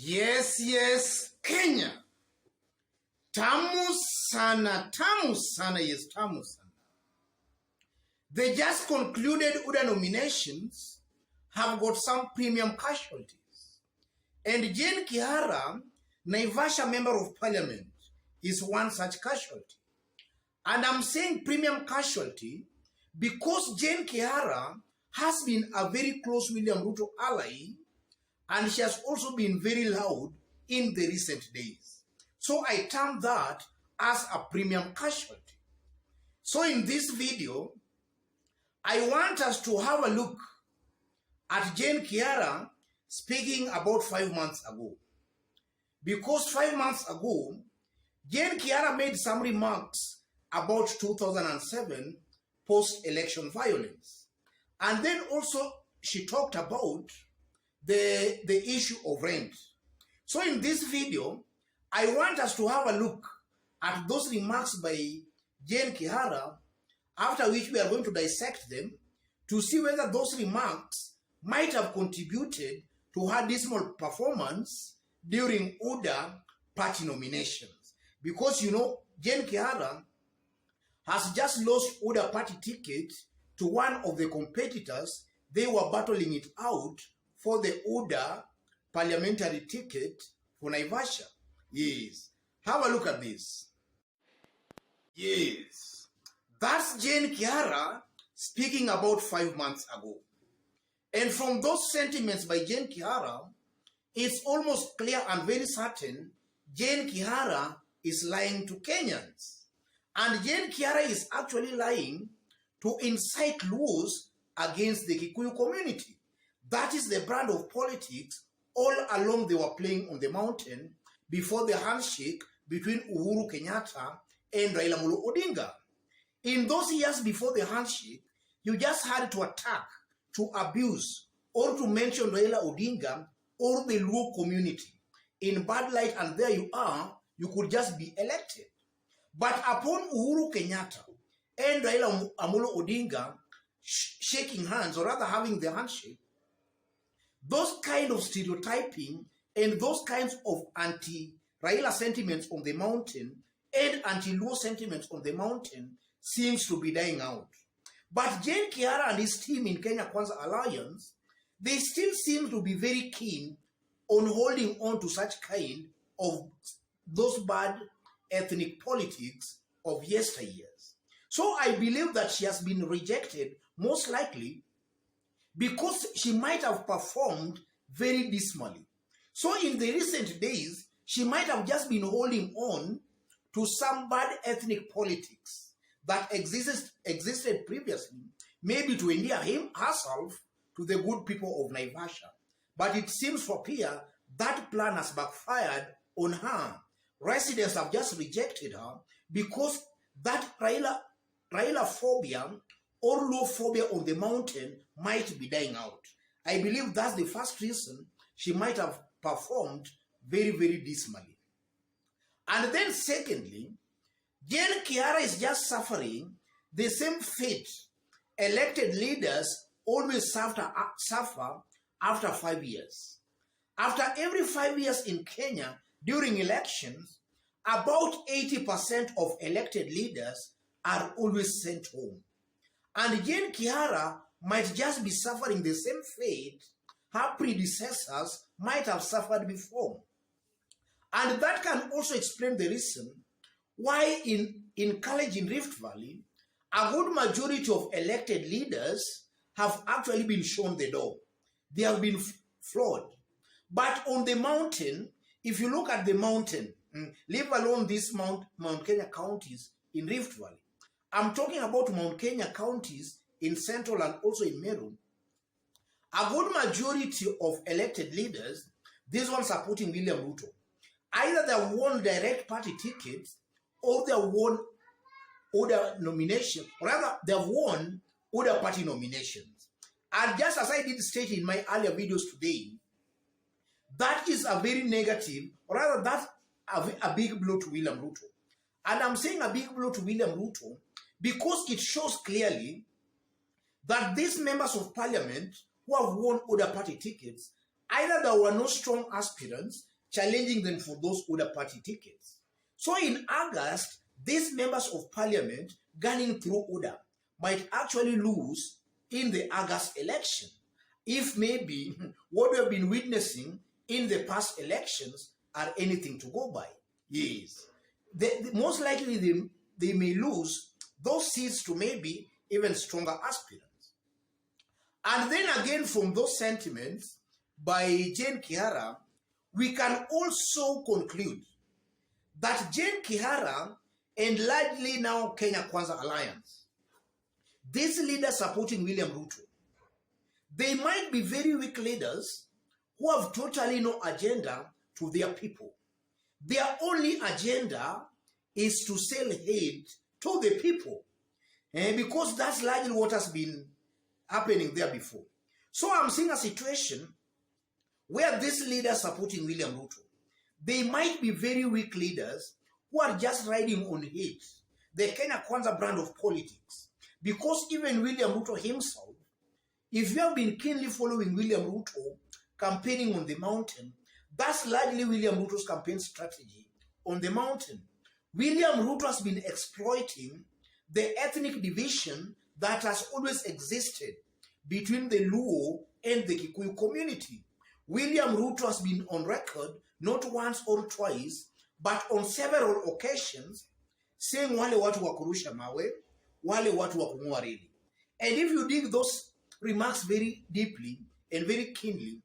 Yes, Kenya. Tamu sana, yes, tamu sana. They just concluded UDA nominations have got some premium casualties. And Jane Kihara, Naivasha Member of Parliament, is one such casualty. And I'm saying premium casualty because Jane Kihara has been a very close William Ruto ally, and she has also been very loud in the recent days. So I term that as a premium casualty. So in this video, I want us to have a look at Jane Kihara speaking about 5 months ago. Because 5 months ago, Jane Kihara made some remarks about 2007 post-election violence. And then also she talked about the issue of rent. So in this video, I want us to have a look at those remarks by Jane Kihara, after which we are going to dissect them to see whether those remarks might have contributed to her dismal performance during UDA party nominations. Because, you know, Jane Kihara has just lost UDA party ticket to one of the competitors. They were battling it out for the UDA parliamentary ticket for Naivasha. Yes. Have a look at this. Yes. That's Jane Kihara speaking about 5 months ago. And from those sentiments by Jane Kihara, it's almost clear and very certain Jane Kihara is lying to Kenyans. And Jane Kihara is actually lying to incite laws against the Kikuyu community. That is the brand of politics all along they were playing on the mountain before the handshake between Uhuru Kenyatta and Raila Amolo Odinga. In those years before the handshake, you just had to attack, to abuse, or to mention Raila Odinga or the Luo community in bad light, and there you are, you could just be elected. But upon Uhuru Kenyatta and Raila Amolo Odinga shaking hands, or rather having the handshake, those kind of stereotyping and those kinds of anti-Raila sentiments on the mountain and anti-Luo sentiments on the mountain seems to be dying out. But Jane Kihara and his team in Kenya Kwanza Alliance, they still seem to be very keen on holding on to such kind of those bad ethnic politics of yesteryears. So I believe that she has been rejected most likely because she might have performed very dismally. So in the recent days, she might have just been holding on to some bad ethnic politics that existed previously, maybe to endear herself to the good people of Naivasha. But it seems for Pia, that plan has backfired on her. Residents have just rejected her because that Raila phobia or Luo phobia on the mountain might be dying out. I believe that's the first reason she might have performed very, very dismally. And then secondly, Jane Kihara is just suffering the same fate elected leaders always suffer after 5 years. After every 5 years in Kenya, during elections, about 80% of elected leaders are always sent home. And Jane Kihara might just be suffering the same fate her predecessors might have suffered before. And that can also explain the reason why in college in Rift Valley, a good majority of elected leaders have actually been shown the door. They have been flawed. But on the mountain, if you look at the mountain, leave alone these Mount Kenya counties in Rift Valley, I'm talking about Mount Kenya counties in Central and also in Meru. A good majority of elected leaders, these ones are supporting William Ruto. Either they won direct party tickets or they won UDA nomination, or rather they have won UDA party nominations. And just as I did state in my earlier videos today, that is a very negative, or rather that's a big blow to William Ruto. And I'm saying a big blow to William Ruto because it shows clearly that these members of parliament who have won UDA party tickets, either there were no strong aspirants, challenging them for those UDA party tickets. So in August, these members of parliament gunning through UDA might actually lose in the August election if maybe what we have been witnessing in the past elections are anything to go by. Yes. Most likely they may lose those seats to maybe even stronger aspirants. And then again, from those sentiments by Jane Kihara, we can also conclude that Jane Kihara and largely now Kenya Kwanza Alliance, these leaders supporting William Ruto, they might be very weak leaders who have totally no agenda to their people. Their only agenda is to sell hate to the people. Because that's largely what has been happening there before. So I'm seeing a situation where these leaders supporting William Ruto, they might be very weak leaders who are just riding on hate, the Kenya Kwanza brand of politics. Because even William Ruto himself, if you have been keenly following William Ruto campaigning on the mountain, that's largely William Ruto's campaign strategy on the mountain. William Ruto has been exploiting the ethnic division that has always existed between the Luo and the Kikuyu community. William Ruto has been on record, not once or twice, but on several occasions, saying wale watu wa kurusha mawe, wale watu wa kung'oa reli. And if you dig those remarks very deeply and very keenly,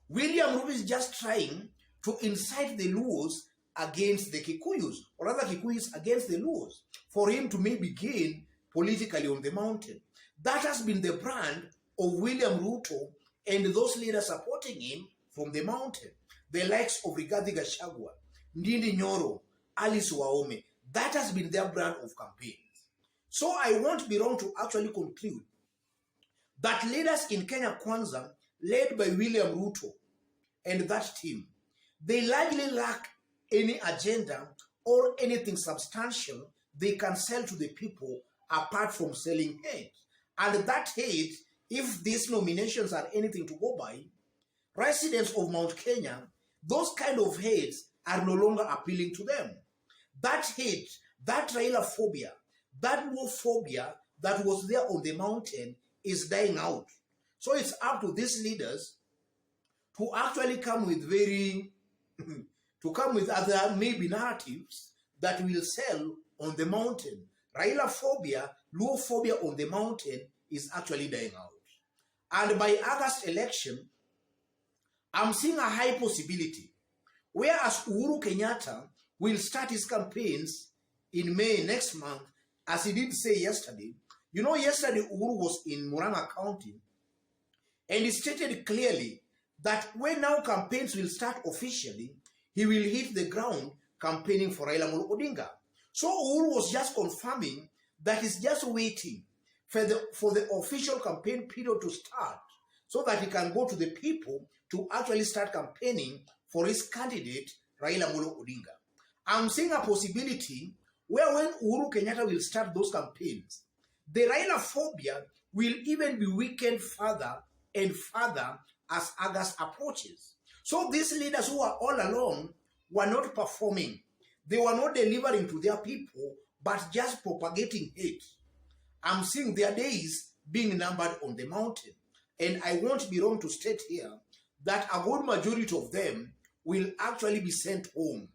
William Ruto is just trying to incite the Luos against the Kikuyus, or rather Kikuyus against the Luos, for him to maybe gain politically on the mountain. That has been the brand of William Ruto and those leaders supporting him from the mountain. The likes of Rigathi Gachagua, Ndindi Nyoro, Alice Wahome. That has been their brand of campaigns. So I won't be wrong to actually conclude that leaders in Kenya Kwanza, led by William Ruto and that team, they largely lack any agenda or anything substantial they can sell to the people apart from selling hate. And that hate, if these nominations are anything to go by, residents of Mount Kenya, those kind of hates are no longer appealing to them. That hate, that Raila phobia, that war phobia that was there on the mountain is dying out. So it's up to these leaders to actually come with other maybe narratives that will sell on the mountain. Raila phobia, Luo phobia on the mountain is actually dying out. And by August election, I'm seeing a high possibility, whereas Uhuru Kenyatta will start his campaigns in May next month, as he did say yesterday. You know, yesterday Uhuru was in Murang'a County, and he stated clearly that when now campaigns will start officially, he will hit the ground campaigning for Raila Amolo Odinga. So Uhuru was just confirming that he's just waiting for the official campaign period to start so that he can go to the people to actually start campaigning for his candidate, Raila Amolo Odinga. I'm seeing a possibility where when Uhuru Kenyatta will start those campaigns, the Raila phobia will even be weakened further and further as August approaches. So these leaders who are all along were not performing. They were not delivering to their people, but just propagating hate. I'm seeing their days being numbered on the mountain. And I won't be wrong to state here that a good majority of them will actually be sent home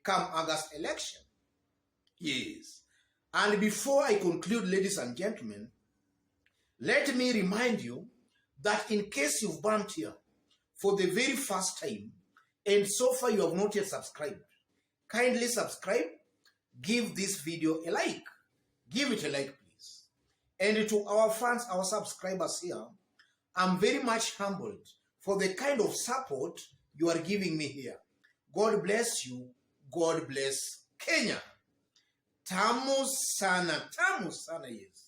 come August election. Yes. And before I conclude, ladies and gentlemen, let me remind you that in case you've bumped here for the very first time, and so far you have not yet subscribed, kindly subscribe, give this video a like. Give it a like, please. And to our fans, our subscribers here, I'm very much humbled for the kind of support you are giving me here. God bless you. God bless Kenya. Tamu sana, yes.